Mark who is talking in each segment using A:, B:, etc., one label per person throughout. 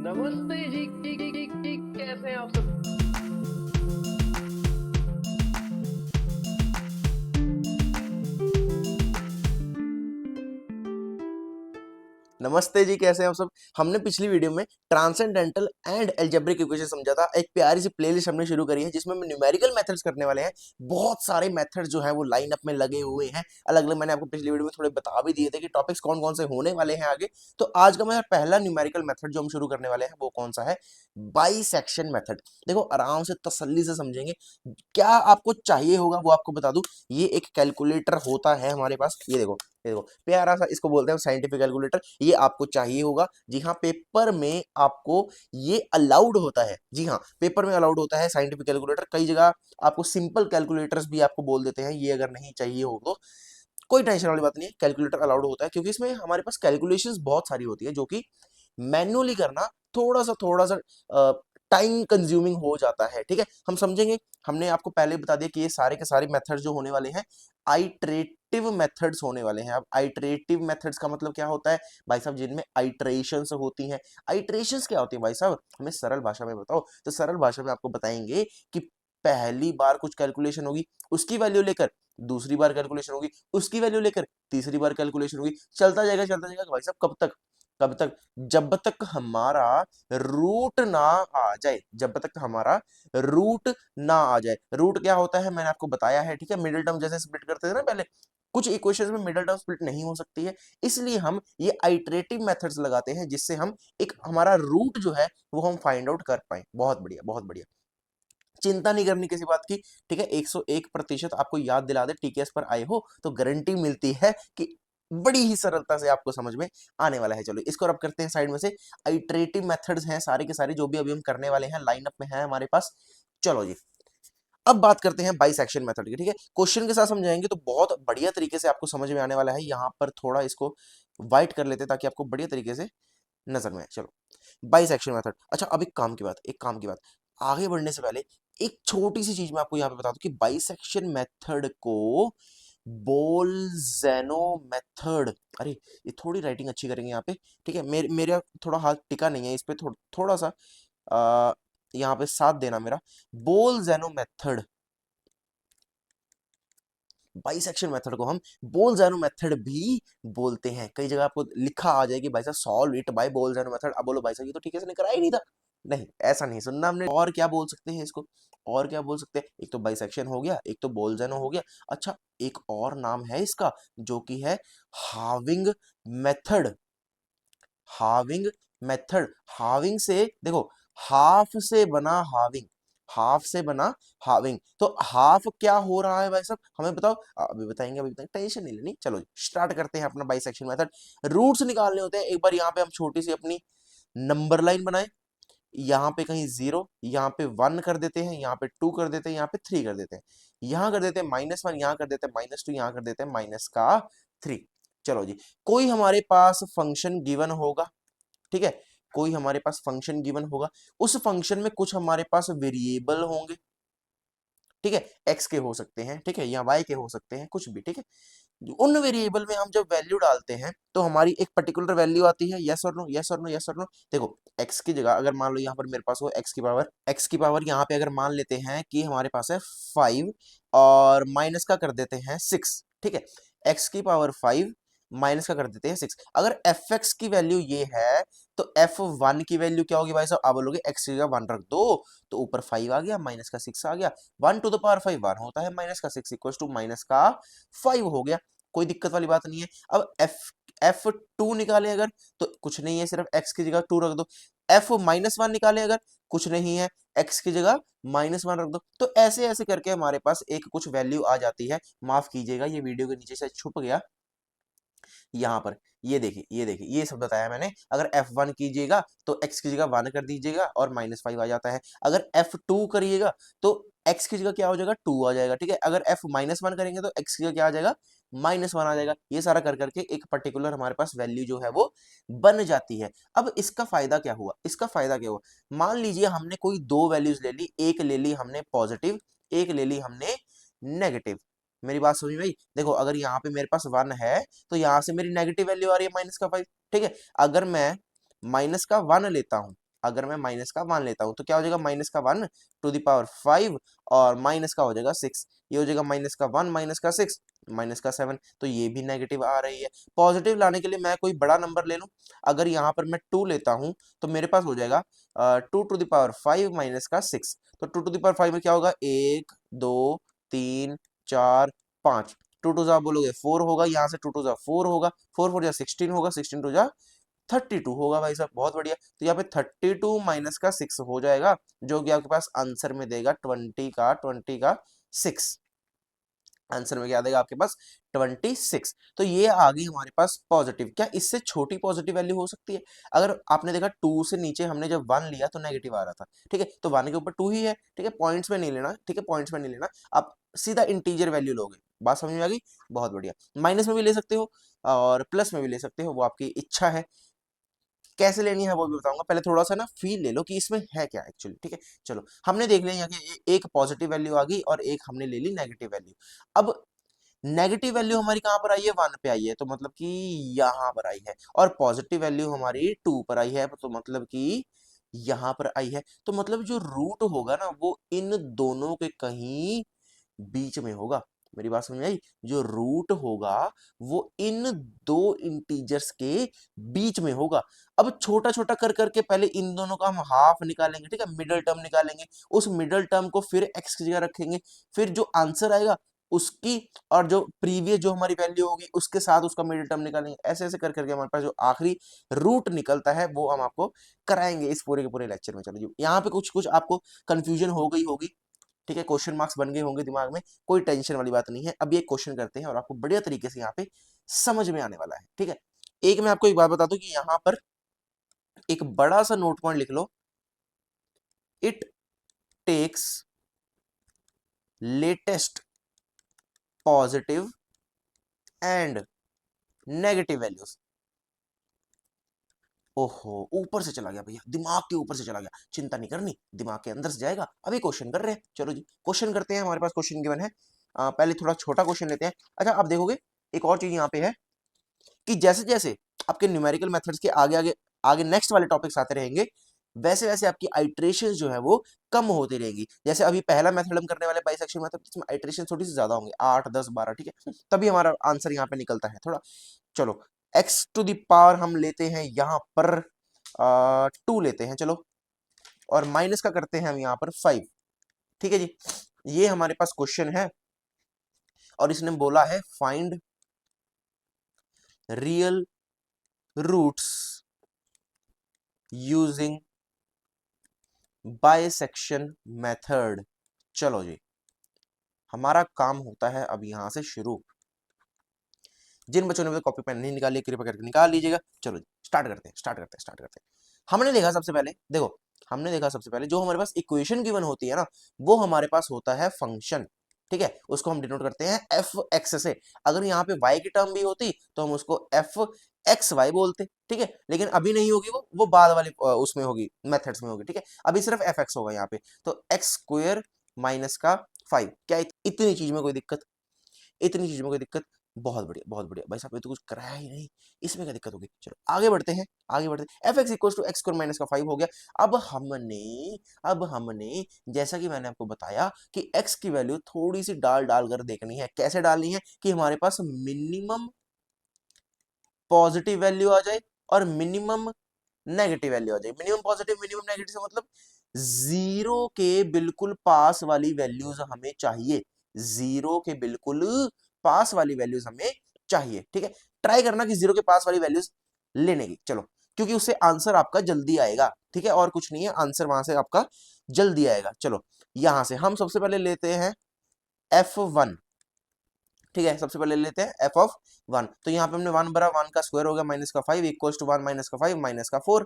A: नमस्ते जी, कैसे हैं आप सब?
B: नमस्ते जी, कैसे हैं आप सब। हमने पिछली वीडियो में ट्रांसेंडेंटल एंड अलजेब्रिक इक्वेशन समझा था। एक प्यारी सी प्लेलिस्ट हमने शुरू करी है जिसमें हम न्यूमेरिकल मेथड्स करने वाले हैं। बहुत सारे मेथड जो हैं वो लाइन अप में लगे हुए हैं अलग अलग। मैंने आपको पिछली वीडियो में थोड़े बता भी दिए थे कि टॉपिक्स कौन कौन से होने वाले हैं आगे। तो आज का मेरा पहला न्यूमेरिकल मेथड जो हम शुरू करने वाले हैं वो कौन सा है? Bisection method. देखो आराम से तसल्ली से समझेंगे। क्या आपको चाहिए होगा वो आपको बता दूं। ये एक कैलकुलेटर होता है हमारे पास। ये देखो प्यारा सा, इसको बोलते हैं साइंटिफिक कैलकुलेटर। ये आपको चाहिए होगा। जी हाँ, पेपर में आपको ये अलाउड होता है। जी हाँ, पेपर में अलाउड होता है साइंटिफिक कैलकुलेटर। कई जगह आपको सिंपल कैलकुलेटर्स भी आपको बोल देते हैं। ये अगर नहीं चाहिए हो तो कोई टेंशन वाली बात नहीं है, कैलकुलेटर अलाउड होता है क्योंकि इसमें हमारे पास कैलकुलेशंस बहुत सारी होती है जो कि मैनुअली करना थोड़ा सा टाइम कंज्यूमिंग हो जाता है। ठीक है, हम समझेंगे। हमने आपको पहले बता दिया कि ये सारे के सारे मेथड्स जो होने वाले हैं आइट्रेटिव मेथड्स होने वाले हैं। अब आइट्रेटिव मेथड्स का मतलब क्या होता है भाई साहब? जिनमें आइट्रेशंस होती हैं। आइट्रेशंस क्या होती है भाई साहब? हमें सरल भाषा में बताओ। तो सरल भाषा में आपको बताएंगे कि पहली बार कुछ कैलकुलेशन होगी, उसकी वैल्यू लेकर दूसरी बार कैलकुलेशन होगी, उसकी वैल्यू लेकर तीसरी बार कैलकुलेशन होगी। चलता जाएगा भाई साहब। कब तक? कब तक? जब तक हमारा रूट ना आ जाए। जब तक हमारा रूट ना आ जाए। रूट क्या होता है मैंने आपको बताया है। ठीक है, मिडिल टर्म जैसे स्प्लिट करते थे ना पहले, कुछ इक्वेशंस में मिडिल टर्म स्प्लिट नहीं हो सकती है। इसलिए हम ये आइट्रेटिव मेथड्स लगाते हैं जिससे हम एक हमारा रूट जो है वो हम फाइंड आउट कर पाए। बहुत बढ़िया, बहुत बढ़िया। चिंता नहीं करनी किसी बात की। ठीक है, 101% आपको याद दिला दे टीकेएस पर आए हो तो गारंटी मिलती है कि बड़ी ही सरलता से आपको समझ में आने वाला है। चलो इसको रब करते हैं साइड में से। आइट्रेटिव मेथड्स हैं सारे के सारे जो भी अभी हम करने वाले हैं, लाइनअप में है हमारे पास। चलो जी, अब बात करते हैं बाइसेक्शन मेथड की। ठीक है, क्वेश्चन के साथ समझाएंगे तो बहुत बढ़िया तरीके से आपको समझ में आने वाला है। यहां पर थोड़ा इसको वाइट कर लेते हैं ताकि आपको बढ़िया तरीके से नजर में आए। चलो, बाइसेक्शन मेथड। अच्छा, अब एक काम की बात आगे बढ़ने से पहले एक छोटी सी चीज मैं आपको यहाँ पे बता दूं कि बाइसेक्शन मेथड को बोल्जेनो मेथड। अरे, ये थोड़ी राइटिंग अच्छी करेंगे यहाँ पे। ठीक है, मेरा थोड़ा हाथ टिका नहीं है इस पे। थोड़ा सा आ, यहाँ पे साथ देना मेरा। बोल्जेनो मेथड, बाइसेक्शन मेथड को हम बोल्जेनो मेथड भी बोलते हैं। कई जगह आपको लिखा आ जाएगी भाई साहब सॉल्व इट बाय बोल्जेनो मेथड। अब बोलो भाई साहब ये तो ठीक है से नहीं कराया ही नहीं था। नहीं, ऐसा नहीं सुनना हमने। और क्या बोल सकते हैं इसको? और क्या बोल सकते हैं? एक तो बाइसेक्शन हो गया, एक तो बोल्जेनो हो गया। अच्छा, एक और नाम है इसका जो कि है having method. Having method. Having से देखो, हाफ से बना हाविंग, हाफ से बना हाविंग। तो हाफ क्या हो रहा है भाई साहब हमें बताओ। अभी बताएंगे, टेंशन नहीं लेनी। चलो स्टार्ट करते हैं अपना बाइसेक्शन मेथड। रूट्स निकालने होते हैं। एक बार यहाँ पे हम छोटी सी अपनी नंबर लाइन बनाए। यहाँ पे कहीं 0, यहाँ पे 1 कर देते हैं, यहाँ पे 2 कर देते हैं, यहाँ पे 3 कर देते हैं, यहाँ कर देते हैं -1, यहाँ कर देते हैं -2, यहाँ कर देते हैं माइनस का 3। चलो जी, कोई हमारे पास फंक्शन गिवन होगा। ठीक है, कोई हमारे पास फंक्शन गिवन होगा। उस फंक्शन में कुछ हमारे पास वेरिएबल होंगे। ठीक है, एक्स के हो सकते हैं, ठीक है, या वाई के हो सकते हैं, कुछ भी। ठीक है, उन वेरिएबल में हम जब वैल्यू डालते हैं तो हमारी एक पर्टिकुलर वैल्यू आती है। यस और नो, यस और नो, यस और नो। देखो, एक्स की जगह अगर मान लो यहाँ पर मेरे पास हो एक्स की पावर यहाँ पे अगर मान लेते हैं कि हमारे पास है 5 और माइनस का कर देते हैं 6। ठीक है, x की पावर 5 माइनस का कर देते हैं 6। अगर एफ एक्स की वैल्यू ये है तो F1 की वैल्यू क्या होगी भाई साहब? आप बोलोगे एक्स की जगह 1 रख दो तो ऊपर 5 आ गया, माइनस का 6 आ गया। 1 to the power 5 1 होता है, माइनस का 6 इक्वल टू माइनस का 5 हो गया। कोई दिक्कत वाली बात नहीं है। अब F2 निकाले अगर तो कुछ नहीं है, सिर्फ x की जगह 2 रख दो। F-1 निकाले अगर कुछ नहीं है, x की जगह -1 रख दो। तो ऐसे ऐसे करके हमारे पास एक कुछ वैल्यू आ जाती है। माफ कीजिएगा, ये वीडियो के नीचे से छुप गया। यहाँ पर ये देखिए ये सब बताया मैंने। अगर F1 कीजिएगा तो x की जगह 1 कर दीजिएगा और -5 आ जाता है। अगर F2 करिएगा तो x की जगह क्या हो जाएगा? 2 आ जाएगा। ठीक है, अगर F-1 करेंगे तो x की जगह क्या आ जाएगा? -1 आ जाएगा। ये सारा कर करके एक पर्टिकुलर हमारे पास वैल्यू जो है वो बन जाती है। अब इसका फायदा क्या हुआ? इसका फायदा क्या हुआ? मान लीजिए हमने कोई दो वैल्यूज ले ली, एक ले ली हमने पॉजिटिव, एक ले ली हमने नेगेटिव। मेरी बात समझ में आई? देखो, अगर यहाँ पे मेरे पास 1 है तो यहाँ से मेरी नेगेटिव वैल्यू आ रही है -5। ठीक है, अगर मैं -1 लेता हूँ, अगर मैं माइनस का 1 लेता हूं तो क्या हो जाएगा, माइनस का 1 टू द पावर 5 और माइनस का हो जाएगा 6, ये हो जाएगा माइनस का 1 माइनस का 6 माइनस का 7, तो ये भी नेगेटिव आ रही है। पॉजिटिव लाने के लिए मैं कोई बड़ा नंबर ले लूं, अगर यहाँ पर मैं 2 लेता हूं तो मेरे पास हो जाएगा 2 टू द पावर 5 माइनस का 6, तो 2 टू द पावर 5 में क्या होगा, 1 2 3 4 5, 2 टू जा बोलोगे 4 होगा, यहाँ से 2 टू जा 4 होगा, 4 4 जा 16 होगा, 16 टू जा 32 होगा भाई साहब, बहुत बढ़िया। तो यहाँ पे 32 माइनस का 6 हो जाएगा, जो कि आपके पास आंसर में देगा 20 का 6, आंसर में क्या देगा आपके पास 26। तो ये आ गई हमारे पास पॉजिटिव। क्या इससे छोटी पॉजिटिव वैल्यू हो सकती है? अगर आपने देखा 2 से नीचे हमने जब 1 लिया तो नेगेटिव आ रहा था, ठीक है, तो 1 के ऊपर 2 ही है, ठीक है, पॉइंट्स में नहीं लेना, ठीक है, पॉइंट्स में नहीं लेना, आप सीधा इंटीजर वैल्यू लोगे। बात समझ में आ गई? बहुत बढ़िया। माइनस में भी ले सकते हो और प्लस में भी ले सकते हो, वो आपकी इच्छा है, कैसे लेनी है वो भी बताऊंगा। पहले थोड़ा सा ना फील ले लो कि इसमें है क्या एक्चुअली, ठीक है। चलो हमने देख लिया यहाँ के एक पॉजिटिव वैल्यू आ गई और एक हमने ले ली नेगेटिव वैल्यू। अब नेगेटिव वैल्यू हमारी कहाँ पर आई है, 1 पे आई है, तो मतलब कि यहाँ पर आई है, और पॉजिटिव वैल्यू हमारी 2 पर आई है, तो मतलब कि यहाँ पर आई है। तो मतलब जो रूट होगा ना वो इन दोनों के कहीं बीच में होगा। मेरी बात समझ में आई? जो रूट होगा वो इन दो इंटीजर्स के बीच में होगा। अब छोटा छोटा कर करके पहले इन दोनों का हम हाफ निकालेंगे, ठीक है, मिडल टर्म निकालेंगे, उस मिडल टर्म को फिर एक्स की जगह रखेंगे, फिर जो आंसर आएगा उसकी और जो प्रीवियस जो हमारी वैल्यू होगी उसके साथ उसका मिडिल टर्म निकालेंगे। ऐसे ऐसे कर करके हमारे पास जो आखिरी रूट निकलता है वो हम आपको कराएंगे इस पूरे के पूरे लेक्चर में। चलो जी, यहाँ पे कुछ कुछ आपको कंफ्यूजन हो गई होगी, ठीक है, क्वेश्चन मार्क्स बन गए होंगे दिमाग में, कोई टेंशन वाली बात नहीं है। अब ये क्वेश्चन करते हैं और आपको बढ़िया तरीके से यहाँ पे समझ में आने वाला है, ठीक है। एक मैं आपको एक बात बता दूं कि यहाँ पर एक बड़ा सा नोट पॉइंट लिख लो, it takes latest positive and negative values. ओहो, ऊपर से चला गया भैया, दिमाग के ऊपर से चला गया, चिंता नहीं करनी, दिमाग के अंदर से जाएगा। अभी क्वेश्चन कर रहे हैं, चलो जी क्वेश्चन करते हैं। हमारे पास क्वेश्चन गिवन है, पहले थोड़ा छोटा क्वेश्चन लेते हैं। अच्छा आप देखोगे एक और चीज यहाँ पे है कि जैसे जैसे आपके न्यूमेरिकल मेथड्स के आगे आगे आगे नेक्स्ट वाले टॉपिक्स आते रहेंगे, वैसे वैसे आपकी आइट्रेशन जो है वो कम होती रहेंगी। जैसे अभी पहला मेथड हम करने वाले बाइसेक्शन मेथड, इसमें आइट्रेशन थोड़ी सी ज्यादा होंगे, 8 10 12, ठीक है, तभी हमारा आंसर यहाँ पे निकलता है थोड़ा। चलो एक्स टू द पावर हम लेते हैं यहाँ पर 2 लेते हैं, चलो, और माइनस का करते हैं हम यहाँ पर 5, ठीक है जी। ये हमारे पास क्वेश्चन है और इसने बोला है find real roots using bisection method. चलो जी, हमारा काम होता है अब यहां से शुरू। जिन बच्चों ने कॉपी पेन नहीं निकाली कृपया करके निकाल लीजिएगा। चलो जी स्टार्ट करते हैं, स्टार्ट करते हैं। हमने देखा सबसे पहले, देखो हमने देखा सबसे पहले जो हमारे पास इक्वेशन गिवन होती है ना वो हमारे पास होता है फंक्शन, ठीक है, उसको हम डिनोट करते हैं एफ एक्स से। अगर यहाँ पे y की टर्म भी होती तो हम उसको एफ एक्स वाई बोलते, ठीक है, लेकिन अभी नहीं होगी, वो बाद वाली उसमें होगी, मेथड्स में होगी, ठीक है, अभी सिर्फ एफ एक्स होगा यहाँ पे। तो एक्स स्क्वायर माइनस का 5, क्या इतनी चीज में कोई दिक्कत? इतनी चीज में कोई दिक्कत? बहुत बढ़िया बहुत बढ़िया भाई साहब, ये तो कुछ कराया ही नहीं, इसमें क्या दिक्कत होगी। चलो आगे बढ़ते हैं, आगे बढ़ते हैं। F x equal to x square minus का 5 हो गया। अब हमने जैसा कि मैंने आपको बताया कि x की वैल्यू थोड़ी सी डाल डाल कर देखनी है। कैसे डालनी है कि हमारे पास मिनिमम पॉजिटिव वैल्यू आ जाए और मिनिमम नेगेटिव वैल्यू आ जाए। मिनिमम पॉजिटिव मिनिमम नेगेटिव से मतलब जीरो के बिल्कुल पास वाली वैल्यूज हमें चाहिए, जीरो के बिल्कुल पास वाली वैल्यूज हमें चाहिए, ठीक है। ट्राई करना कि जीरो के पास वाली वैल्यूज लेने की, चलो, क्योंकि उससे आंसर आपका जल्दी आएगा, ठीक है, और कुछ नहीं है, आंसर वहां से आपका जल्दी आएगा। चलो यहां से हम सबसे पहले लेते हैं f1, ठीक है, सबसे पहले लेते हैं एफ ऑफ 1। तो यहाँ पे हमने 1 बरा 1 का स्क्वायर हो गया माइनस का 5 इक्वल्स टू 1 माइनस का 5 माइनस का 4,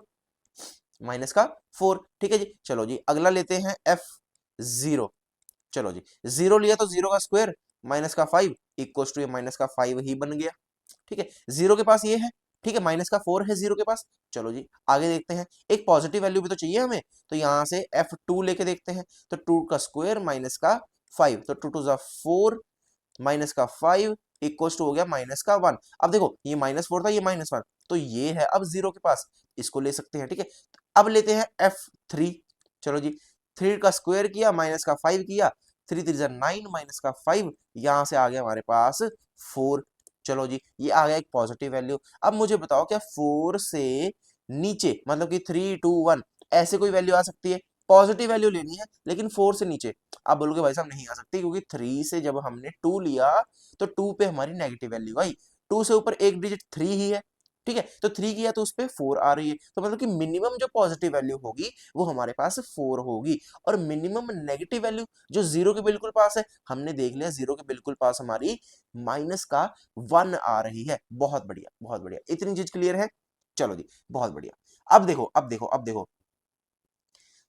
B: माइनस का 4, ठीक है जी। चलो जी अगला लेते हैं f0। चलो जी 0 लिया तो 0 का स्क्वायर माइनस का 5 इक्वल्स टू ये माइनस का 5 ही बन गया, ठीक है। 0 के पास ये है, ठीक है, माइनस का 4 है 0 के पास। चलो जी आगे देखते हैं, एक पॉजिटिव वैल्यू भी तो चाहिए हमें, तो यहाँ से f2 लेके देखते हैं। तो 2 का स्क्वायर माइनस का 5, तो 2 टू जा 4 माइनस का 5 इक्वल टू हो गया माइनस का 1। अब देखो ये -4 था, ये -1, तो ये है अब 0 के पास, इसको ले सकते हैं, ठीक है। अब लेते हैं F3, चलो जी 3 का स्क्वायर किया माइनस का 5 किया, 3 3 9 माइनस का 5, यहां से आ गया हमारे पास 4। चलो जी ये आ गया एक पॉजिटिव वैल्यू। अब मुझे बताओ क्या 4 से नीचे मतलब कि 3 2 1 ऐसे कोई वैल्यू आ सकती है? पॉजिटिव वैल्यू लेनी है लेकिन 4 से नीचे। आप बोलोगे भाई साहब नहीं आ सकती, क्योंकि 3 से जब हमने 2 लिया तो 2 पे हमारी नेगेटिव वैल्यू आई, 2 से ऊपर एक डिजिट 3 ही है, ठीक है, तो 3 किया तो उस पे 4 आ रही है, तो मतलब कि मिनिमम जो पॉजिटिव वैल्यू होगी वो हमारे पास 4 होगी। और मिनिमम नेगेटिव वैल्यू जो जीरो के बिल्कुल पास है, हमने देख लिया जीरो के बिल्कुल पास हमारी माइनस का 1 आ रही है। बहुत बढ़िया बहुत बढ़िया, इतनी चीज क्लियर है। चलो जी बहुत बढ़िया। अब देखो अब देखो अब देखो,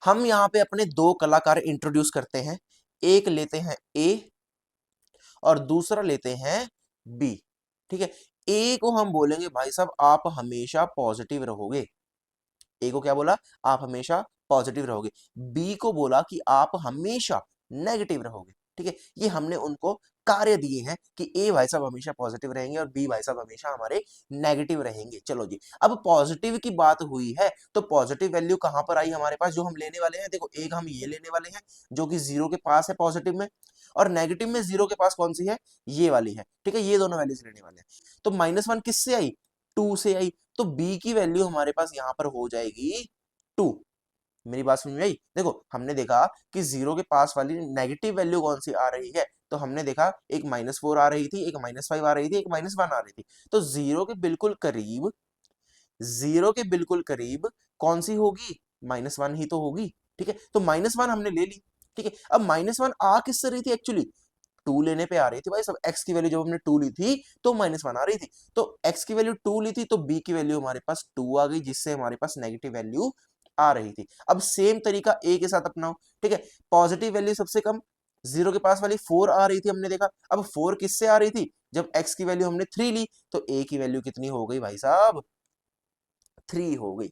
B: हम यहाँ पे अपने दो कलाकार इंट्रोड्यूस करते हैं, एक लेते हैं ए और दूसरा लेते हैं बी, ठीक है। ए को हम बोलेंगे भाई साहब आप हमेशा पॉजिटिव रहोगे, ए को क्या बोला? आप हमेशा पॉजिटिव रहोगे। बी को बोला कि आप हमेशा नेगेटिव रहोगे, ठीक है। ये हमने उनको कार्य दिए हैं कि ए भाई साहब हमेशा पॉजिटिव रहेंगे और बी भाई साहब हमेशा हमारे नेगेटिव रहेंगे। चलो जी अब पॉजिटिव की बात हुई है तो पॉजिटिव वैल्यू कहां पर आई हमारे पास जो हम लेने वाले हैं? देखो एक हम ये लेने वाले हैं जो कि जीरो के पास है पॉजिटिव में, और नेगेटिव में जीरो के पास कौन सी है? ये वाली है, ठीक है। ये दोनों वैल्यूज लेने वाले हैं। तो -1 किससे आई? 2 से आई, तो b की वैल्यू हमारे पास यहां पर हो जाएगी 2। मेरी बात समझ में आई? देखो हमने देखा कि जीरो के पास वाली नेगेटिव वैल्यू कौन सी आ रही है, तो हमने देखा एक -4 आ रही थी, एक -5 आ रही थी, एक -1 आ रही थी। तो जीरो के बिल्कुल करीब कौन सी होगी? -1 ही तो होगी, ठीक है। तो -1 हमने ले ली, ठीक है। अब -1 आ किससे रही थी एक्चुअली? 2 लेने पे आ रही थी भाई सब। x की वैल्यू जब हमने 2 ली थी तो -1 आ रही थी, तो x की वैल्यू 2 ली थी तो b की वैल्यू हमारे पास 2 आ गई, जिससे हमारे पास नेगेटिव वैल्यू आ रही थी। अब सेम तरीका a के साथ अपनाओ, ठीक है। पॉजिटिव वैल्यू सबसे कम जीरो के पास वाली 4 आ रही थी, हमने देखा। अब 4 किससे आ रही थी? जब x की वैल्यू हमने 3 ली तो a की वैल्यू कितनी हो गई भाई साहब? 3 हो गई।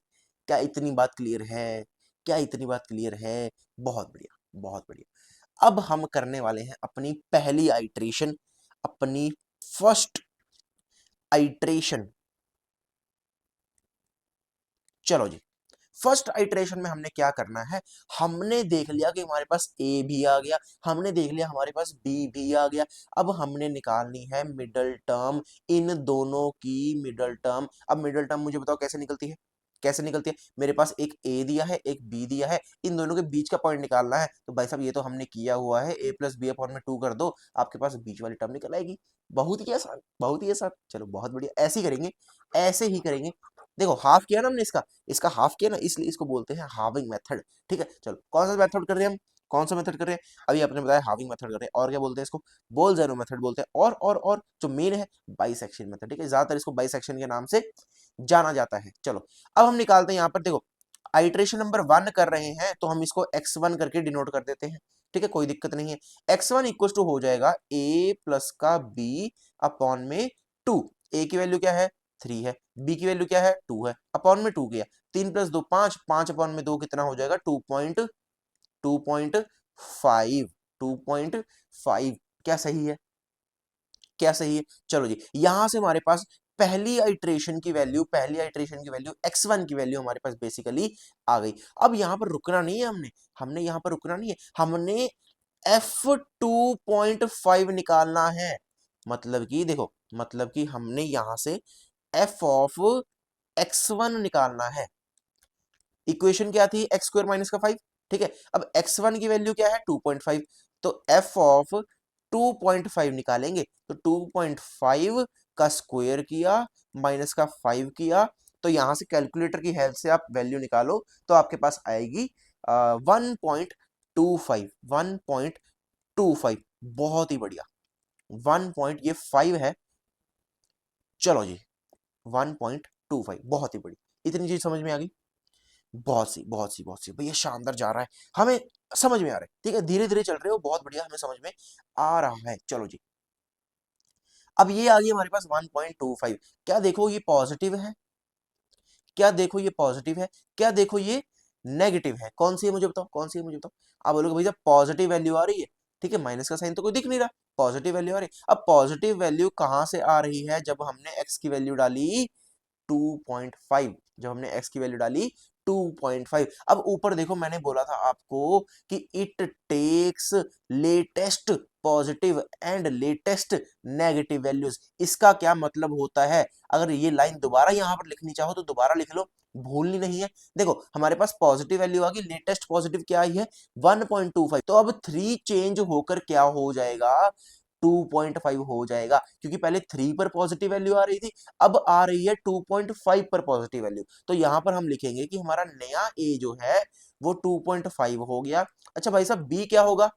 B: क्या इतनी बात क्लियर है? क्या इतनी बात क्लियर है? बहुत बढ़िया बहुत बढ़िया। अब हम करने वाले हैं अपनी पहली आइट्रेशन, अपनी फर्स्ट आइट्रेशन। चलो जी फर्स्ट आइट्रेशन में हमने क्या करना है? हमने देख लिया कि हमारे पास ए भी आ गया, हमने देख लिया हमारे पास बी भी आ गया। अब हमने निकालनी है मिडल टर्म, इन दोनों की मिडल टर्म। अब मिडल टर्म मुझे बताओ कैसे निकलती है? कैसे निकलती है? मेरे पास एक ए दिया है एक बी दिया है, इन दोनों के बीच का पॉइंट निकालना है। तो भाई साहब ये तो हमने किया हुआ है, a प्लस बी अपॉन में 2 कर दो, आपके पास बीच वाली टर्म निकल आएगी। बहुत ही आसान बहुत ही आसान। चलो बहुत बढ़िया, ऐसे ही करेंगे, ऐसे ही करेंगे। देखो हाफ किया ना हमने इसका, इसका हाफ किया ना, इसलिए इसको बोलते हैं हाविंग मेथड, ठीक है। चलो कौन सा मेथड कर रहे हैं हम? कौन सा मेथड कर रहे हैं? अभी आपने बताया हाविंग मेथड कर रहे हैं, और क्या बोलते हैं इसको? बोल ज़ेरो मेथड बोलते हैं, और जो मेन है बाइसेक्शन मेथड, ठीक है। ज्यादातर इसको बाइसेक्शन के नाम से जाना जाता है। चलो अब हम निकालते हैं यहाँ पर, देखो आइट्रेशन नंबर 1 कर रहे हैं तो हम इसको x1 करके डिनोट कर देते हैं, ठीक है, कोई दिक्कत नहीं है। x1 इक्वल टू हो जाएगा a प्लस का b अपॉन में 2। a की वैल्यू क्या है? 3 है, b की वैल्यू क्या है? 2 है, अपॉन में 2 किया, 3 प्लस 2 5, 5 अपॉन में 2 कितना हो जाएगा? 2.5। 2.5 क्या सही है? क्या सही है? चलो जी यहां से हमारे पास पहली आइट्रेशन की वैल्यू x1 की वैल्यू हमारे पास बेसिकली आ गई। अब यहां पर रुकना नहीं है, हमने यहां पर रुकना नहीं है, हमने f2.5 निकालना है। मतलब कि देखो, मतलब कि हमने यहां से f ऑफ x1 निकालना है। इक्वेशन क्या थी? एक्स स्क्वायर माइनस का 5, ठीक है। अब x1 की वैल्यू क्या है? 2.5, तो f ऑफ 2.5 निकालेंगे, तो 2.5 का स्क्वायर किया माइनस का 5 किया, तो यहां से कैलकुलेटर की हेल्प से आप वैल्यू निकालो तो आपके पास आएगी 1.25। 1.25 बहुत ही बढ़िया। 1 पॉइंट ये 5 है, चलो जी 1.25 बहुत ही बड़ी। इतनी चीज समझ में आ गई? बहुत सी भैया, शानदार जा रहा है, हमें समझ में आ रहा है, ठीक है। धीरे धीरे चल रहे हो, बहुत बढ़िया, हमें समझ में आ रहा है। चलो जी अब ये आ गई हमारे पास 1.25। क्या देखो ये पॉजिटिव है, क्या देखो ये पॉजिटिव है, क्या देखो ये नेगेटिव है? कौन सी है मुझे बताओ, कौन सी है मुझे बताओ? आप बोलोगे भैया पॉजिटिव वैल्यू आ रही है, ठीक है, माइनस का साइन तो कोई दिख नहीं रहा, पॉजिटिव वैल्यू आ रही है। अब पॉजिटिव वैल्यू कहां से आ रही है? जब हमने एक्स की वैल्यू डाली 2.5, जब हमने x की वैल्यू डाली 2.5। अब ऊपर देखो मैंने बोला था आपको कि it takes latest positive and latest negative values. इसका क्या मतलब होता है? अगर ये लाइन दोबारा यहां पर लिखनी चाहो तो दोबारा लिख लो, भूलनी नहीं है। देखो हमारे पास पॉजिटिव वैल्यू आ गई, लेटेस्ट पॉजिटिव क्या आई है 1.25। तो अब 3 चेंज होकर क्या हो जाएगा 2.5 हो जाएगा, क्योंकि पहले 3 पर पॉजिटिव वैल्यू आ रही थी, अब आ रही है 2.5 पर पॉजिटिव वैल्यू। तो यहां पर हम लिखेंगे कि हमारा नया ए जो है वो 2.5 हो गया। अच्छा भाई साहब बी क्या होगा,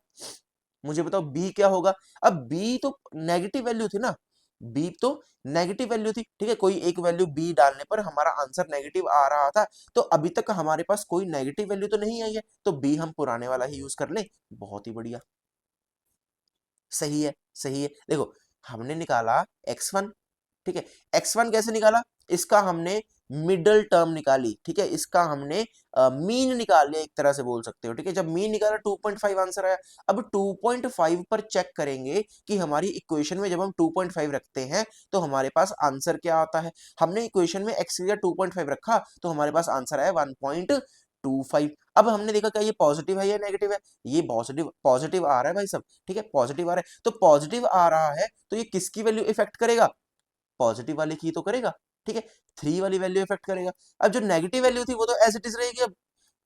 B: मुझे बताओ बी क्या होगा? अब बी तो नेगेटिव वैल्यू थी ना, बी तो नेगेटिव वैल्यू थी, ठीक है, कोई एक वैल्यू बी डालने पर हमारा आंसर नेगेटिव आ रहा था। तो अभी तक हमारे पास कोई नेगेटिव वैल्यू तो नहीं आई है, तो बी हम पुराने वाला ही यूज कर ले। बहुत ही बढ़िया, सही है, सही है। देखो हमने निकाला x1, ठीक है, x1 कैसे निकाला? इसका हमने मिडल टर्म निकाली, ठीक है, इसका हमने मीन निकाल लिया, एक तरह से बोल सकते हो, ठीक है। जब मीन निकाला 2.5 आंसर आया। अब 2.5 पर चेक करेंगे कि हमारी इक्वेशन में जब हम 2.5 रखते हैं तो हमारे पास आंसर क्या आता है। हमने इक्वेशन में x का 2.5 रखा तो हमारे पास आंसर आया 1.25। अब हमने देखा क्या ये पॉजिटिव है या नेगेटिव है, ये पॉजिटिव पॉजिटिव आ रहा है भाई सब, ठीक है, पॉजिटिव आ रहा है। तो पॉजिटिव आ रहा है तो ये किसकी वैल्यू इफेक्ट करेगा? पॉजिटिव वाले की तो करेगा, ठीक है, 3 वाली वैल्यू इफेक्ट करेगा। अब जो नेगेटिव वैल्यू थी वो तो एज इट इज रहेगी, अब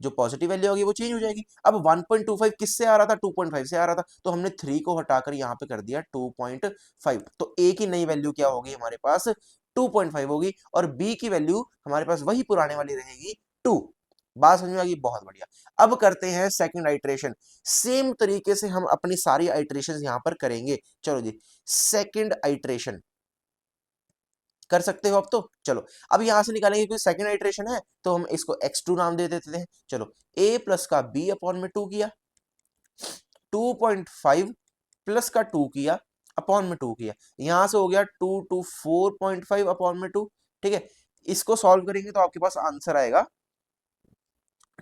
B: जो पॉजिटिव वैल्यू होगी वो चेंज हो जाएगी। अब 1.25 किससे आ रहा था? 2.5 से आ रहा था, तो हमने 3 को हटाकर यहाँ पे कर दिया 2.5। तो ए की नई वैल्यू क्या होगी हमारे पास? 2.5 होगी, और बी की वैल्यू हमारे पास वही पुराने वाली रहेगी 2। बात समझ में आ गई? बहुत बढ़िया। अब करते हैं सेकंड आइट्रेशन। सेम तरीके से हम अपनी सारी आइट्रेशन यहाँ पर करेंगे। चलो जी, सेकंड आइट्रेशन कर सकते हो अब तो। चलो अब यहां से निकालेंगे, क्योंकि सेकंड आइट्रेशन है तो हम इसको x2 नाम दे देते हैं। चलो a प्लस का b अपॉन में 2 किया, 2.5 प्लस का 2 किया अपॉन में 2 किया, यहां से हो गया 2 टू 4.5 अपॉन में 2, ठीक है। इसको सॉल्व करेंगे तो आपके पास आंसर आएगा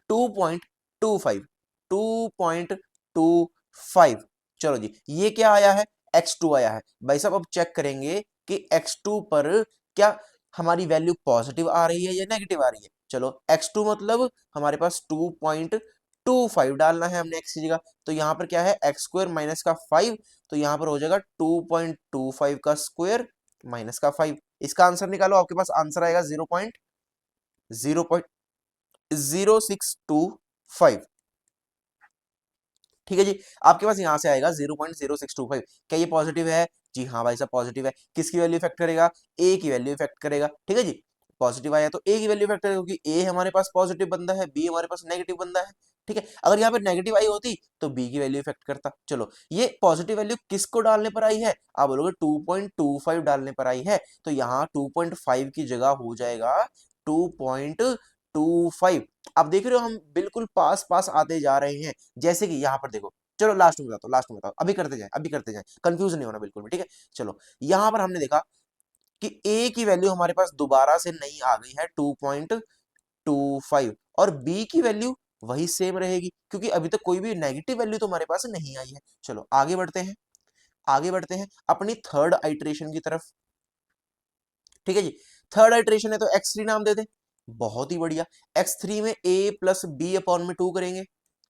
B: 2.25, 2.25। चलो जी, ये क्या आया है? x2 आया है। भाई साहब अब चेक करेंगे कि x2 पर क्या हमारी वैल्यू पॉजिटिव आ रही है या नेगेटिव आ रही है। चलो x2 मतलब हमारे पास 2.25 डालना है हमने x की जगह, तो यहाँ पर क्या है एक्स स्क्वायर माइनस का 5, तो यहाँ पर हो जाएगा 2.25 का स्क्वायर माइनस का 5। इसका आंसर निकालो, आपके पास आंसर आएगा 0.0625। ठीक है जी, आपके पास यहां से आएगा 0.0625। क्या ये पॉजिटिव है? जी हाँ भाई साहब पॉजिटिव है। किसकी वैल्यू इफेक्ट करेगा? ए की वैल्यू इफेक्ट करेगा, ठीक है जी। पॉजिटिव आया तो ए की वैल्यू इफेक्ट करेगा, क्योंकि ए हमारे पास पॉजिटिव बंदा है, बी हमारे पास नेगेटिव बंदा है, ठीक है। अगर यहाँ पे नेगेटिव आई होती तो बी की वैल्यू इफेक्ट करता। चलो ये पॉजिटिव वैल्यू किसको डालने पर आई है? आप बोलोगे 2.25 डालने पर आई है, तो यहाँ 2.5 की जगह हो जाएगा 2.25। आप देख रहे हो हम बिल्कुल पास पास आते जा रहे हैं। जैसे कि यहाँ पर देखो, चलो लास्ट में बताओ, लास्ट में बताओ, अभी करते जाए, अभी करते जाए, कंफ्यूज नहीं होना बिल्कुल भी, ठीक है। चलो यहाँ पर हमने देखा कि a की वैल्यू हमारे पास दोबारा से नहीं आ गई है 2.25, और b की वैल्यू वही सेम रहेगी, क्योंकि अभी तक कोई भी नेगेटिव वैल्यू तो हमारे पास नहीं आई है। चलो आगे बढ़ते हैं, आगे बढ़ते हैं अपनी थर्ड आइट्रेशन की तरफ, ठीक है जी। थर्ड आइट्रेशन है तो x3 नाम दे दे, बहुत ही बढ़िया। x3 में a प्लस बी अपॉन में 2 करेंगे।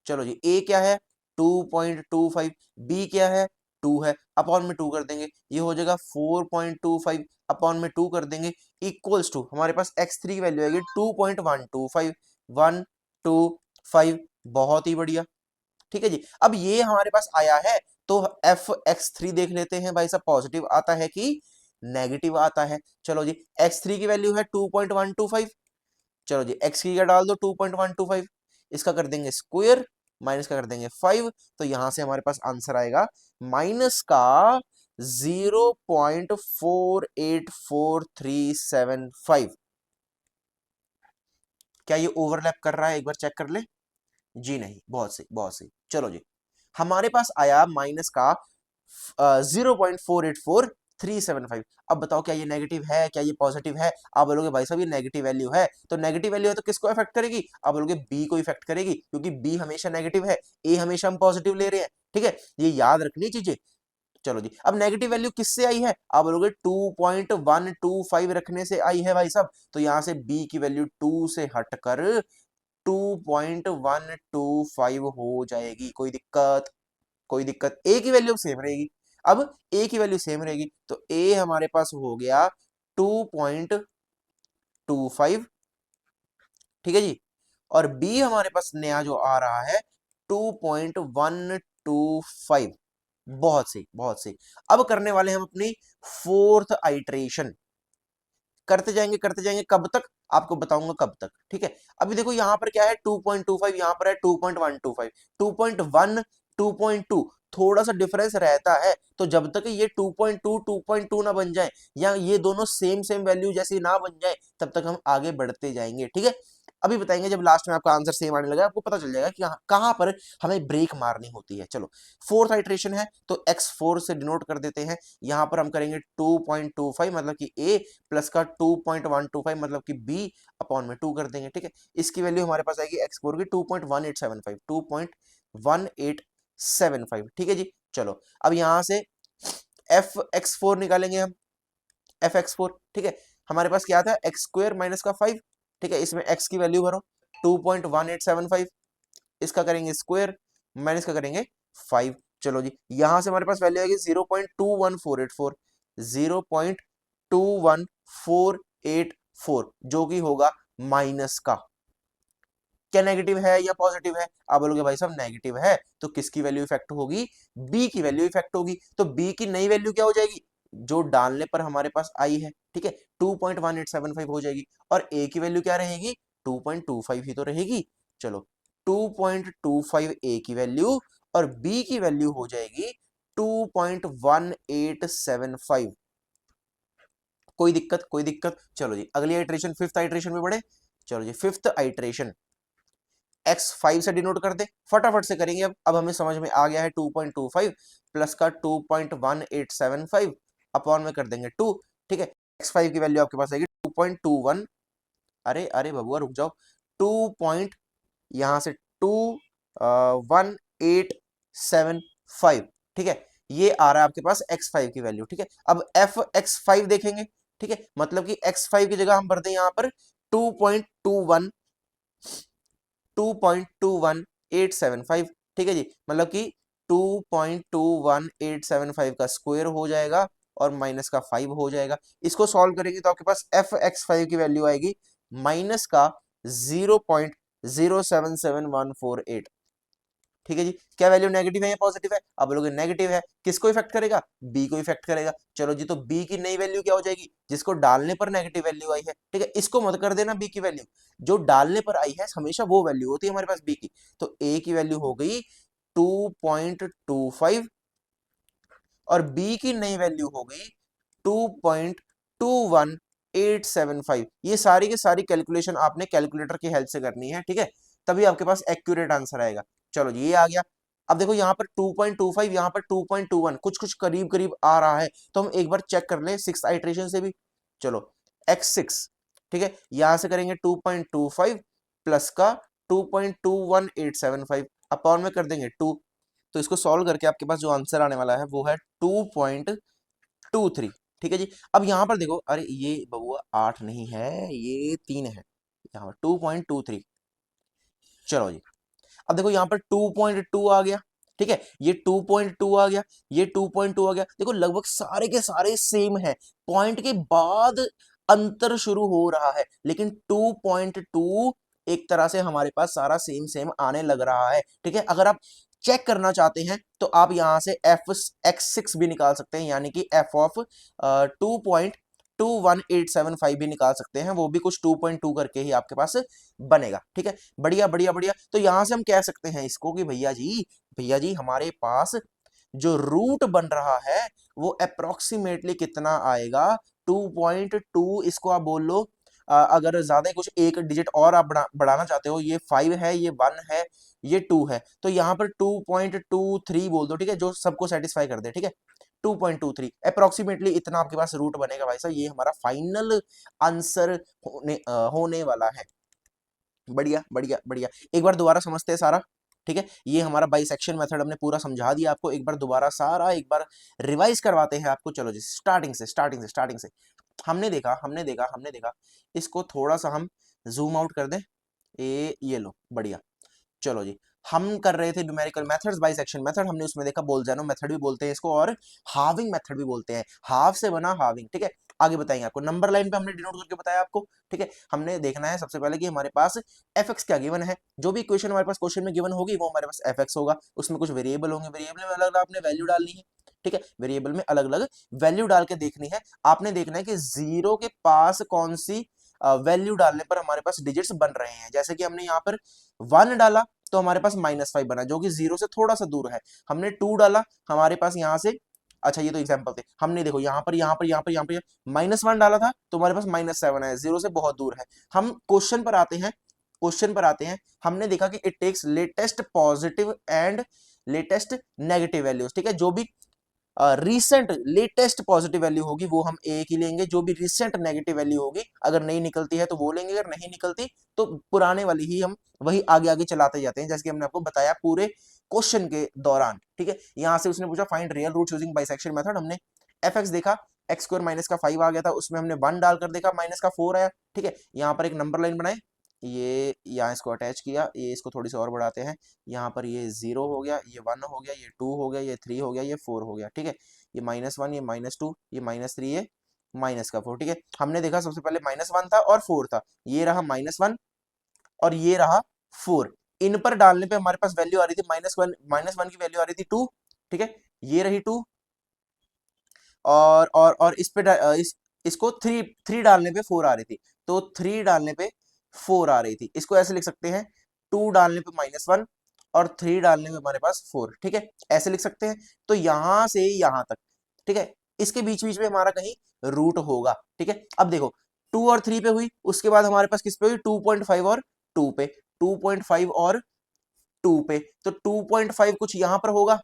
B: चलो जी, a क्या है 2.25, b क्या है 2 है, अपॉन में 2 कर देंगे, ये हो जाएगा 4.25, अपॉन में 2 कर देंगे, इक्वल्स टू हमारे पास x3 की वैल्यू आएगी 2.125, 125। बहुत ही बढ़िया, ठीक है जी। अब ये हमारे पास आया है तो एफ x3 देख लेते हैं भाई साहब, पॉजिटिव आता है कि नेगेटिव आता है। चलो जी, x3 की वैल्यू है 2.125। चलो जी, x की क्या डाल दो 2.125, इसका कर देंगे स्क्वायर, माइनस का कर देंगे 5, तो यहां से हमारे पास आंसर आएगा माइनस का 0.484375। क्या ये ओवरलैप कर रहा है? एक बार चेक कर ले। जी नहीं, बहुत सही, बहुत सही। चलो जी, हमारे पास आया माइनस का 0.484375। अब बताओ क्या ये नेगेटिव है, क्या ये पॉजिटिव है? आप बोलोगे भाई साहब ये नेगेटिव वैल्यू है, तो नेगेटिव वैल्यू है तो किसको इफेक्ट करेगी? आप बोलोगे बी को इफेक्ट करेगी, क्योंकि बी हमेशा नेगेटिव है, ए हमेशा हम पॉजिटिव ले रहे हैं, ठीक है। ये याद रखनी चीजें। चलो जी, अब नेगेटिव वैल्यू किससे आई है? आप बोलोगे 2.125 रखने से आई है भाई साहब, तो यहां से b की वैल्यू 2 से हटकर 2.125 हो जाएगी। कोई दिक्कत? कोई दिक्कत? a की वैल्यू सेम रहेगी। अब a की वैल्यू सेम रहेगी तो a हमारे पास हो गया 2.25, ठीक है जी, और b हमारे पास नया जो आ रहा है 2.125। बहुत सही, बहुत सही। अब करने वाले हम अपनी फोर्थ आइट्रेशन, करते जाएंगे कब तक आपको बताऊंगा कब तक, ठीक है। अभी देखो यहां पर क्या है 2.25, यहां पर है 2.125, 2.1 2.2 थोड़ा सा डिफरेंस रहता है, तो जब तक ये 2.2 2.2 ना बन जाए या ये दोनों सेम सेम वैल्यू जैसी ना बन जाए तब तक हम आगे बढ़ते जाएंगे, ठीक है। अभी बताएंगे जब लास्ट में आपका आंसर सेम आने लगा आपको पता चल जाएगा कि कहां पर हमें ब्रेक मारनी होती है। चलो फोर्थ आइट्रेशन है तो x4 से डिनोट कर देते हैं। यहां पर हम करेंगे 2.25 मतलब कि a प्लस का 2.125 मतलब कि b अपॉन में 2 कर देंगे, ठीक है। इसकी वैल्यू हमारे पास आएगी x4 की 2.1875, 2.1875, ठीक है जी। चलो अब यहां से f x4 निकालेंगे हम, f x4, ठीक है। हमारे पास क्या था एक्स स्क्वायर माइनस का 5, ठीक है। इसमें x की वैल्यू भरो 2.1875, इसका करेंगे स्क्वायर माइनस का करेंगे 5। चलो जी यहां से हमारे पास वैल्यू आएगी 0.21484, 0.21484 जो कि होगा माइनस का। क्या नेगेटिव है या पॉजिटिव है? आप बोलोगे भाई साहब नेगेटिव है, तो किसकी वैल्यू इफेक्ट होगी? बी की वैल्यू इफेक्ट होगी। तो बी की नई वैल्यू क्या हो जाएगी? जो डालने पर हमारे पास आई है, ठीक है, 2.1875 हो जाएगी। और ए की वैल्यू क्या रहेगी? 2.25 ही तो रहेगी। चलो 2.25 ए की वैल्यू और बी की वैल्यू हो जाएगी 2.1875। कोई दिक्कत? कोई दिक्कत? चलो जी अगली आइट्रेशन, फिफ्थ आइट्रेशन में बढ़े। चलो जी फिफ्थ आइट्रेशन x5 से डिनोट कर दे, फटाफट से करेंगे। अब हमें समझ में आ गया है 2.25 प्लस का 2.1875 अपॉन में कर देंगे 2, ठीक है। x5 की वैल्यू आपके पास आएगी 2.21, अरे अरे बबुआ रुक जाओ, 2 पॉइंट यहां से 21875, ठीक है। ये आ रहा है आपके पास x5 की वैल्यू, ठीक है। अब f x5 देखेंगे, ठीक है, मतलब कि x5 की जगह हम भर दें यहां पर 2.21 2.21875, ठीक है जी, मतलब कि 2.21875 का स्क्वायर हो जाएगा और माइनस का 5 हो जाएगा। इसको सॉल्व करेंगे तो आपके पास एफ एक्स 5 की वैल्यू आएगी माइनस का 0.077148, ठीक है जी। क्या वैल्यू नेगेटिव है या पॉजिटिव है? अब बोलोगे नेगेटिव है, किसको इफेक्ट करेगा? बी को इफेक्ट करेगा। चलो जी तो बी की नई वैल्यू क्या हो जाएगी? जिसको डालने पर नेगेटिव वैल्यू आई है, ठीक है, इसको मत कर देना बी की वैल्यू, जो डालने पर आई है हमेशा वो वैल्यू होती है हमारे पास बी की। तो ए की वैल्यू हो गई 2.25 और बी की नई वैल्यू हो गई 2.21875। ये सारी की सारी कैलकुलेशन आपने कैलकुलेटर की हेल्प से करनी है, ठीक है, तभी आपके पास एक्यूरेट आंसर आएगा। चलो जी ये आ गया। अब देखो यहाँ पर 2.25, यहाँ पर 2.21, कुछ कुछ करीब करीब आ रहा है, तो हम एक बार चेक कर लें सिक्स आइट्रेशन से भी। चलो x6, ठीक है, यहां से करेंगे 2.25 प्लस का 2.21875 अपॉन में कर देंगे 2, तो इसको सॉल्व करके आपके पास जो आंसर आने वाला है वो है 2.23, ठीक है जी। अब यहां पर देखो, अरे ये बबुआ 8 नहीं है, ये 3 है, यहाँ पर 2.23। चलो जी अब देखो यहाँ पर 2.2 आ गया, ठीक है, ये 2.2 आ गया, ये 2.2 आ गया। देखो लगभग सारे के सारे सेम है, पॉइंट के बाद अंतर शुरू हो रहा है, लेकिन 2.2 एक तरह से हमारे पास सारा सेम सेम आने लग रहा है, ठीक है। अगर आप चेक करना चाहते हैं तो आप यहां से एफ x6 भी निकाल सकते हैं, यानी कि एफ ऑफ 2.21875 भी निकाल सकते हैं, वो भी कुछ 2.2 करके ही आपके पास बनेगा, ठीक है। बढ़िया बढ़िया बढ़िया। तो यहां से हम कह सकते हैं इसको कि भैया जी हमारे पास जो रूट बन रहा है वो अप्रोक्सीमेटली कितना आएगा? 2.2, इसको आप बोल लो अगर ज्यादा कुछ एक डिजिट और आप बढ़ाना चाहते हो, ये 5 है, ये 1 है, ये 2 है, तो यहाँ पर 2.23 बोल दो, ठीक है, जो सबको सेटिस्फाई कर दे, ठीक है। 2.23 अप्रोक्सीमेटली इतना आपके पास रूट बनेगा भाई साहब, ये हमारा फाइनल आंसर होने वाला है। बढ़िया बढ़िया बढ़िया। एक बार दोबारा समझते हैं सारा। ठीक है, ये हमारा बाइसेक्शन मेथड हमने पूरा समझा दिया आपको। एक बार दोबारा सारा एक बार रिवाइज करवाते हैं आपको। चलो जी, स्टार्टिंग से हमने देखा इसको थोड़ा सा हम जूम आउट कर दें। ये लो, बढ़िया। चलो जी, हम कर रहे थे न्यूमेरिकल मेथड्स, बाइसेक्शन मेथड हमने उसमें देखा बोल्जानो मेथड भी बोलते हैं इसको, और हाविंग मेथड भी बोलते हैं, हाफ से बना हाविंग। ठीक है, आगे बताएंगे आपको। नंबर लाइन पे हमने डिनोट करके बताया आपको। ठीक है, हमने देखना है सबसे पहले कि हमारे पास एफ एक्स क्या गिवन है। जो भी इक्वेशन हमारे पास क्वेश्चन में गिवन होगी वो हमारे पास एफ एक्स होगा। उसमें कुछ वेरिएबल होंगे, वेरिएबल में अलग अलग आपने वैल्यू डालनी है। ठीक है, वेरिएबल में अलग अलग वैल्यू डाल के देखनी है। आपने देखना है कि जीरो के पास कौन सी वैल्यू डालने पर हमारे पास डिजिट्स बन रहे हैं। जैसे कि हमने यहाँ पर 1 डाला तो हमारे पास -5 बना, जो कि जीरो से थोड़ा सा दूर है। हमने 2 डाला, हमारे पास यहाँ से, अच्छा ये तो एग्जांपल थे, हमने देखो यहाँ पर -1 डाला था तो हमारे पास -7 है, जीरो से बहुत दूर है। हम क्वेश्चन पर आते हैं, हमने देखा कि it takes latest positive and latest negative values. ठीक है, जो भी रिसेंट लेटेस्ट पॉजिटिव वैल्यू होगी वो हम एक ही लेंगे, जो भी रिसेंट नेगेटिव वैल्यू होगी अगर नहीं निकलती है तो वो लेंगे, अगर नहीं निकलती तो पुराने वाली ही हम वही आगे आगे चलाते जाते हैं, जैसे कि हमने आपको बताया पूरे क्वेश्चन के दौरान। ठीक है, यहां से उसने पूछा find real root using bisection method. हमने एफ एक्स देखा, एक्स स्क्वायर माइनस का 5 आ गया था, उसमें हमने 1 डालकर देखा, माइनस का 4 आया। ठीक है, यहाँ पर एक नंबर लाइन बनाए, ये यहाँ इसको अटैच किया, ये इसको थोड़ी सी और बढ़ाते हैं। यहाँ पर ये 0 हो गया, ये 1 हो गया, ये 2 हो गया, ये 3 हो गया, ये 4 हो गया। ठीक है, ये -1, ये -2, ये -3, ये माइनस का 4। ठीक है, हमने देखा सबसे पहले -1 था और 4 था, ये रहा -1 और ये रहा 4। इन पर डालने पे हमारे पास वैल्यू आ रही थी -1 की वैल्यू आ रही थी 2। ठीक है, ये रही 2, और इस पे इसको 3 डालने पे 4 आ रही थी, तो 3 डालने पे 4 आ रही थी। इसको ऐसे लिख सकते हैं, 2 डालने पे -1 और 3 डालने में हमारे पास 4। ठीक है, ऐसे लिख सकते हैं। तो यहां से यहां तक, ठीक है, इसके बीच बीच में हमारा कहीं रूट होगा। ठीक है, अब देखो 2 और 3 पे हुई, उसके बाद हमारे पास किस पे हुई, 2.5 और 2 पे, 2.5 और 2 पे, तो 2.5 कुछ यहां पर होगा।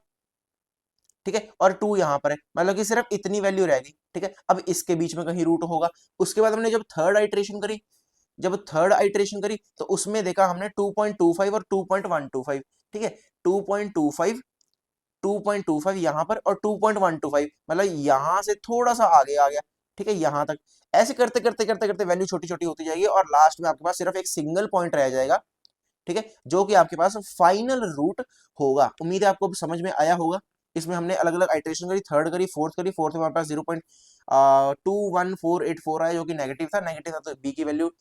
B: ठीक है, और 2 यहां पर है, मतलब कि सिर्फ इतनी वैल्यू रहेगी। ठीक है, अब इसके बीच में कहीं रूट होगा। उसके बाद हमने जब थर्ड आइट्रेशन करी तो उसमें देखा हमने 2.25 और 2.125। ठीक है, 2.25 2.25 यहां पर और 2.125, मतलब यहां से थोड़ा सा आगे आ गया। ठीक है, यहां तक ऐसे करते करते करते करते वैल्यू छोटी छोटी होती जाएगी और लास्ट में आपके पास सिर्फ एक सिंगल पॉइंट रह जाएगा। ठीक है, जो कि आपके पास फाइनल रूट होगा। उम्मीद है आपको समझ में आया होगा। इसमें हमने अलग अलग आइट्रेशन करी, थर्ड करी, फोर्थ में हमारे पास 0.21484 आया, जो कि नेगेटिव था तो बी की वैल्यू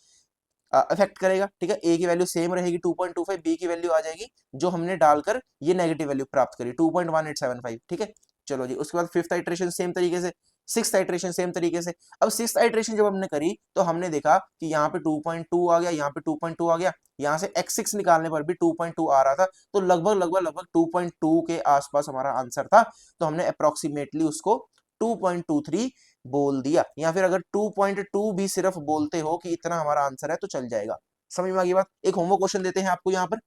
B: अफेक्ट करेगा। ठीक है, ए की वैल्यू सेम रहेगी 2.25, बी की वैल्यू आ जाएगी जो हमने डालकर ये नेगेटिव वैल्यू प्राप्त करी 2.1875। ठीक है, चलो जी, उसके बाद फिफ्थ आइट्रेशन सेम तरीके से, सिक्स्थ आइट्रेशन सेम तरीके से। अब सिक्स्थ आइट्रेशन जब हमने करी तो हमने देखा कि यहाँ पे 2.2 आ गया, यहाँ पे 2.2 आ गया, यहाँ से x6 निकालने पर भी 2.2 आ रहा था, तो लगभग 2.2 के आसपास हमारा आंसर था। तो हमने अप्रोक्सीमेटली उसको 2.23 बोल दिया, या फिर अगर 2.2 भी सिर्फ बोलते हो कि इतना हमारा आंसर है तो चल जाएगा। समझ में आ गई बात। एक होमवर्क क्वेश्चन देते हैं आपको, यहाँ पर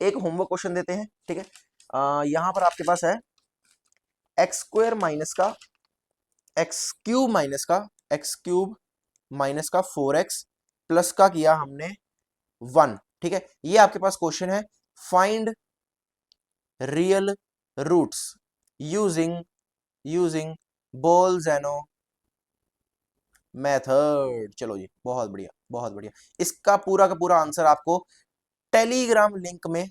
B: एक होमवर्क क्वेश्चन देते हैं। ठीक है, यहाँ पर आपके पास है एक्स स्क्वायर माइनस का एक्स क्यूब माइनस का 4x प्लस का किया हमने 1। ठीक है, ये आपके पास क्वेश्चन है, find real roots using Bolzano method. चलो जी, बहुत बढ़िया बहुत बढ़िया। इसका पूरा का पूरा आंसर आपको टेलीग्राम लिंक में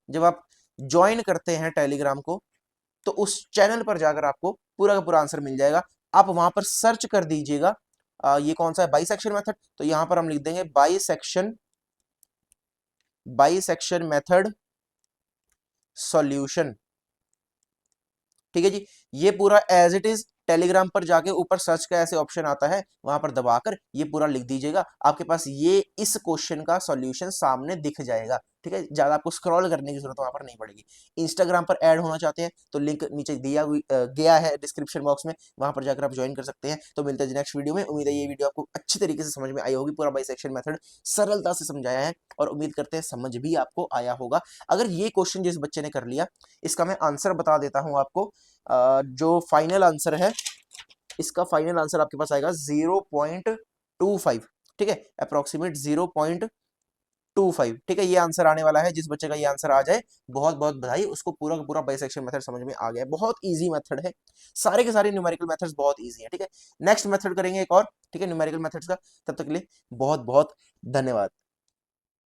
B: जब आप ज्वाइन करते हैं टेलीग्राम को, तो उस चैनल पर जाकर आपको पूरा का पूरा आंसर मिल जाएगा। आप वहां पर सर्च कर दीजिएगा ये कौन सा है, बाइसेक्शन मेथड, तो यहां पर हम लिख देंगे बाइसेक्शन मेथड सॉल्यूशन। ठीक है जी, ये पूरा एज इट इज टेलीग्राम पर जाके ऊपर सर्च का ऐसे ऑप्शन आता है, वहां पर दबाकर ये पूरा लिख दीजिएगा, आपके पास ये इस क्वेश्चन का सॉल्यूशन सामने दिख जाएगा। ठीक है, ज्यादा आपको स्क्रॉल करने की जरूरत वहां पर नहीं पड़ेगी। इंस्टाग्राम पर ऐड होना चाहते हैं तो लिंक नीचे दिया गया है डिस्क्रिप्शन बॉक्स में, वहां पर जाकर आप ज्वाइन कर सकते हैं। तो मिलते हैं नेक्स्ट वीडियो में। उम्मीद है ये वीडियो आपको अच्छी तरीके से समझ में आई होगी, पूरा बाइसेक्शन मेथड सरलता से समझाया है और उम्मीद करते हैं समझ भी आपको आया होगा। अगर ये क्वेश्चन जिस बच्चे ने कर लिया, इसका मैं आंसर बता देता हूं आपको। जो फाइनल आंसर है, इसका फाइनल आंसर आपके पास आएगा 0.25। ठीक है, अप्रोक्सीमेट 25। ठीक है, ये आंसर आने वाला है। जिस बच्चे का ये आंसर आ जाए बहुत बहुत बधाई, उसको पूरा का पूरा बाइसेक्शन मेथड समझ में आ गया है। बहुत इजी मेथड है, सारे के सारे न्यूमेरिकल मेथड्स बहुत इजी है। ठीक है, नेक्स्ट मेथड करेंगे एक और, ठीक है, न्यूमेरिकल मेथड्स का। तब तक के लिए बहुत बहुत धन्यवाद।